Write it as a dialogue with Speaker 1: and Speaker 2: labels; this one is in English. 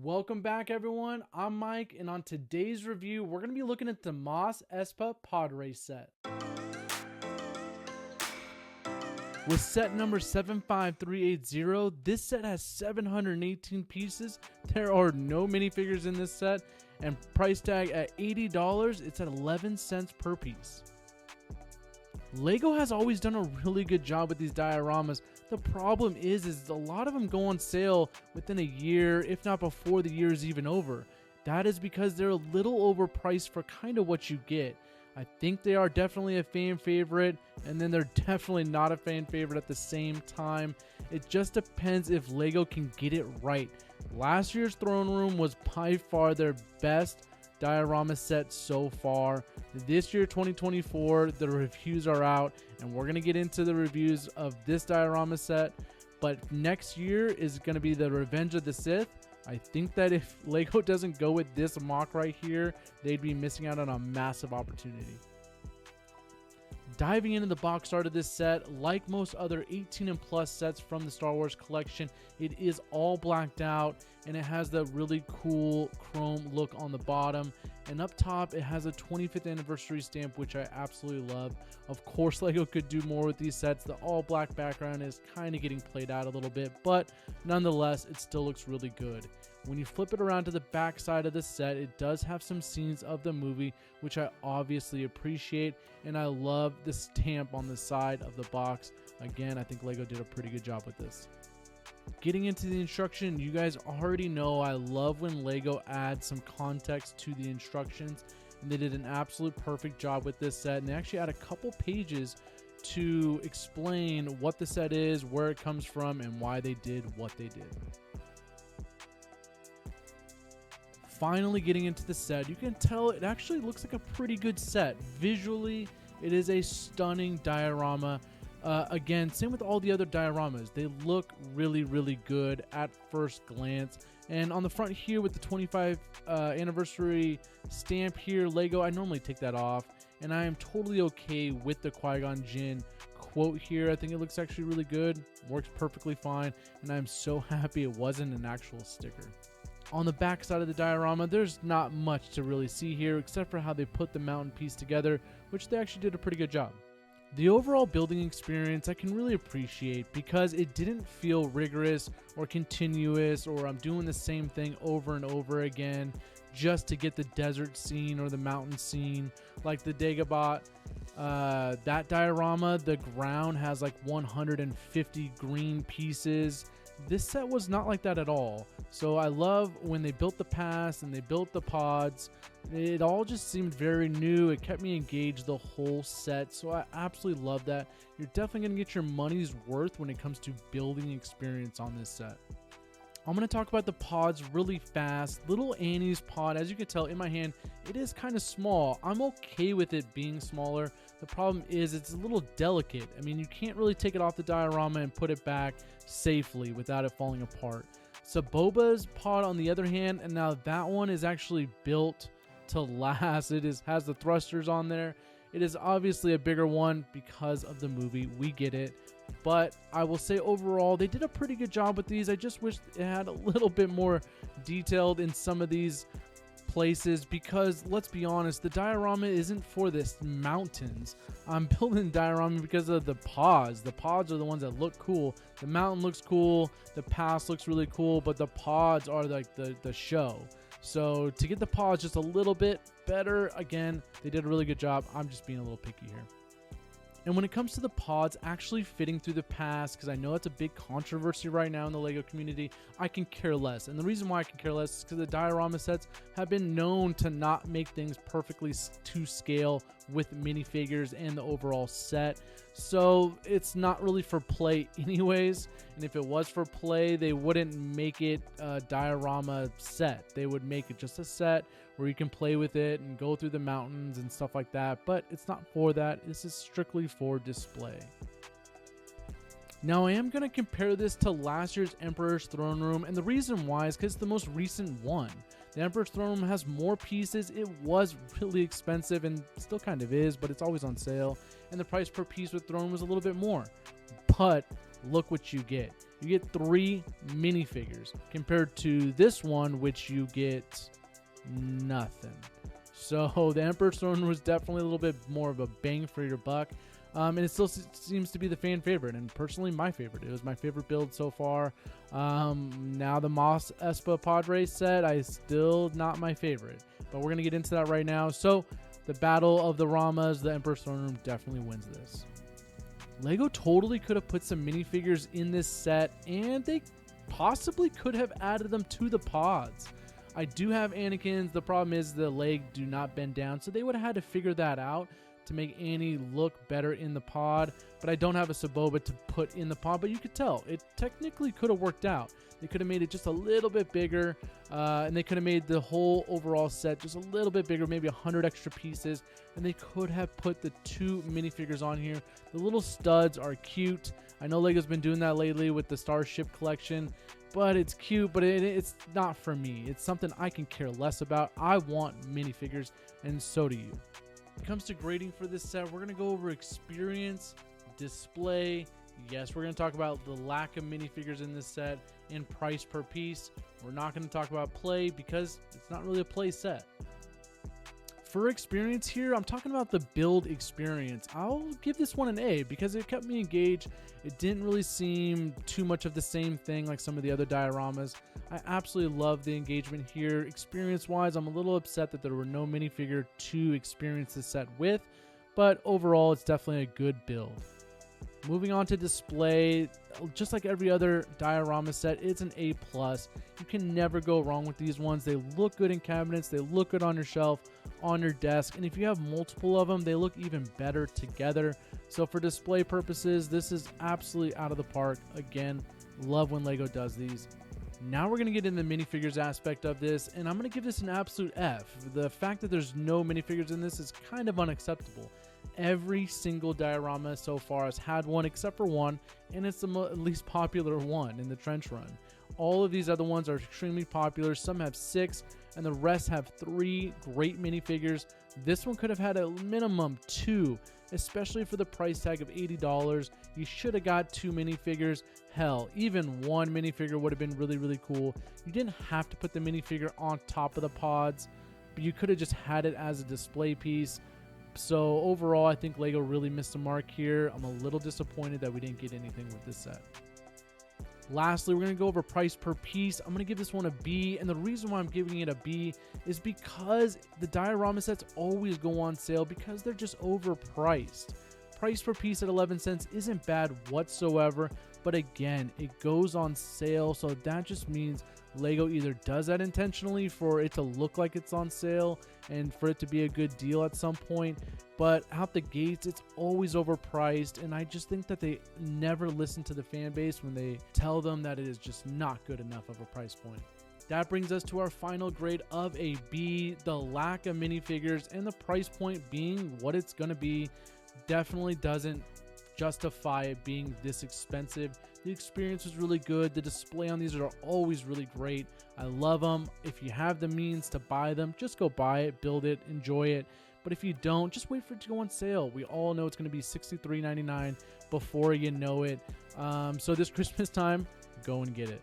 Speaker 1: Welcome back, everyone. I'm Mike, and on today's review, we're going to be looking at the Mos Espa Podrace set. With set number 75380, this set has 718 pieces. There are no minifigures in this set, and price tag at $80, it's at 11 cents per piece. Lego has always done a really good job with these dioramas. The problem is a lot of them go on sale within a year, if not before the year is even over. That is because they're a little overpriced for kind of what you get. I think they are definitely a fan favorite, and then they're definitely not a fan favorite at the same time. It just depends if Lego can get it right. Last year's throne room was by far their best diorama set so far. This year, 2024, the reviews are out, and we're going to get into the reviews of this diorama set. But next year is going to be the Revenge of the Sith. I think that if Lego doesn't go with this mock right here, they'd be missing out on a massive opportunity. Diving into the box art of this set, like most other 18 and plus sets from the Star Wars collection, it is all blacked out, and it has the really cool chrome look on the bottom. And up top, it has a 25th anniversary stamp, which I absolutely love. Of course, Lego could do more with these sets. The all black background is kind of getting played out a little bit, but nonetheless, it still looks really good. When you flip it around to the back side of the set, it does have some scenes of the movie, which I obviously appreciate, and I love the stamp on the side of the box. Again, I think Lego did a pretty good job with this. Getting into the instruction, you guys already know I love when Lego adds some context to the instructions, and they did an absolute perfect job with this set, and they actually add a couple pages to explain what the set is, where it comes from, and why they did what they did. Finally getting into the set, you can tell it actually looks like a pretty good set. Visually, it is a stunning diorama. Again, same with all the other dioramas. They look really, really good at first glance. And on the front here with the 25th anniversary stamp here, Lego, I normally take that off. And I am totally okay with the Qui-Gon Jinn quote here. I think it looks actually really good. Works perfectly fine. And I'm so happy it wasn't an actual sticker. On the back side of the diorama, there's not much to really see here except for how they put the mountain piece together, which they actually did a pretty good job. The overall building experience I can really appreciate because it didn't feel rigorous or continuous, or I'm doing the same thing over and over again just to get the desert scene or the mountain scene. Like the Dagobah, that diorama, the ground has like 150 green pieces. This set was not like that at all. So I love when they built the pass and they built the pods. It all just seemed very new. It kept me engaged the whole set. So I absolutely love that. You're definitely going to get your money's worth when it comes to building experience on this set. I'm going to talk about the pods really fast. Little Annie's pod, as you can tell in my hand, it is kind of small. I'm okay with it being smaller. The problem is it's a little delicate. I mean, you can't really take it off the diorama and put it back safely without it falling apart. Boba's pod, on the other hand, and now that one is actually built to last. Has the thrusters on there. It is obviously a bigger one because of the movie. We get it. But I will say overall, they did a pretty good job with these. I just wish it had a little bit more detailed in some of these places because, let's be honest, the diorama isn't for this mountains. I'm building the diorama because of the pods. The pods are the ones that look cool. The mountain looks cool. The pass looks really cool, but the pods are like the show. So to get the pods just a little bit better, again, they did a really good job. I'm just being a little picky here. And when it comes to the pods actually fitting through the pass, because I know it's a big controversy right now in the Lego community, I can care less. And the reason why I can care less is because the diorama sets have been known to not make things perfectly to scale with minifigures and the overall set. So it's not really for play anyways. And if it was for play, they wouldn't make it a diorama set. They would make it just a set where you can play with it and go through the mountains and stuff like that. But it's not for that. This is strictly for display. Now I am going to compare this to last year's Emperor's Throne Room, and the reason why is because it's the most recent one. The Emperor's Throne Room has more pieces. It was really expensive and still kind of is, but it's always on sale. And the price per piece with Throne was a little bit more. But look what you get. You get 3 minifigures compared to this one, which you get nothing. So the Emperor's Throne was definitely a little bit more of a bang for your buck. And it still seems to be the fan favorite, and personally my favorite. It was my favorite build so far. Now the Mos Espa Podrace set, still not my favorite, but we're going to get into that right now. So the Battle of the Ramas, the Emperor's Throne Room definitely wins this. LEGO totally could have put some minifigures in this set, and they possibly could have added them to the pods. I do have Anakin's. The problem is the leg do not bend down, so they would have had to figure that out to make Annie look better in the pod. But I don't have a Saboba to put in the pod, but you could tell it technically could have worked out. They could have made it just a little bit bigger, and they could have made the whole overall set just a little bit bigger, maybe 100 extra pieces, and they could have put the 2 minifigures on here. The little studs are cute. I know LEGO's been doing that lately with the Starship collection, but it's cute, but it's not for me. It's something I can care less about. I want minifigures, and so do you. When it comes to grading for this set, we're going to go over experience, display. Yes, we're going to talk about the lack of minifigures in this set and price per piece. We're not going to talk about play because it's not really a play set. For experience here, I'm talking about the build experience. I'll give this one an A because it kept me engaged. It didn't really seem too much of the same thing like some of the other dioramas. I absolutely love the engagement here. Experience-wise, I'm a little upset that there were no minifigure to experience this set with, but overall, it's definitely a good build. Moving on to display, just like every other diorama set, it's an A+. You can never go wrong with these ones. They look good in cabinets, they look good on your shelf, on your desk, and if you have multiple of them, they look even better together. So for display purposes, this is absolutely out of the park. Again, love when LEGO does these. Now we're going to get into the minifigures aspect of this, and I'm going to give this an absolute F. The fact that there's no minifigures in this is kind of unacceptable. Every single diorama so far has had one except for one, and it's the least popular one in the trench run. All of these other ones are extremely popular. Some have 6, and the rest have 3 great minifigures. This one could have had a minimum 2, especially for the price tag of $80. You should have got 2 minifigures. Hell, even 1 minifigure would have been really, really cool. You didn't have to put the minifigure on top of the pods, but you could have just had it as a display piece. So overall, I think LEGO really missed the mark here. I'm a little disappointed that we didn't get anything with this set. Lastly, we're going to go over price per piece. I'm going to give this one a B, and the reason why I'm giving it a B is because the diorama sets always go on sale because they're just overpriced. Price per piece at 11 cents isn't bad whatsoever, but again, it goes on sale, so that just means LEGO either does that intentionally for it to look like it's on sale and for it to be a good deal at some point, but out the gates it's always overpriced, and I just think that they never listen to the fan base when they tell them that it is just not good enough of a price point. That brings us to our final grade of a B. The lack of minifigures and the price point being what it's going to be definitely doesn't justify it being this expensive. The experience was really good. The display on these are always really great. I love them. If you have the means to buy them, just go buy it, build it, enjoy it. But if you don't, just wait for it to go on sale. We all know it's going to be $63.99 before you know it. So this Christmas time, go and get it.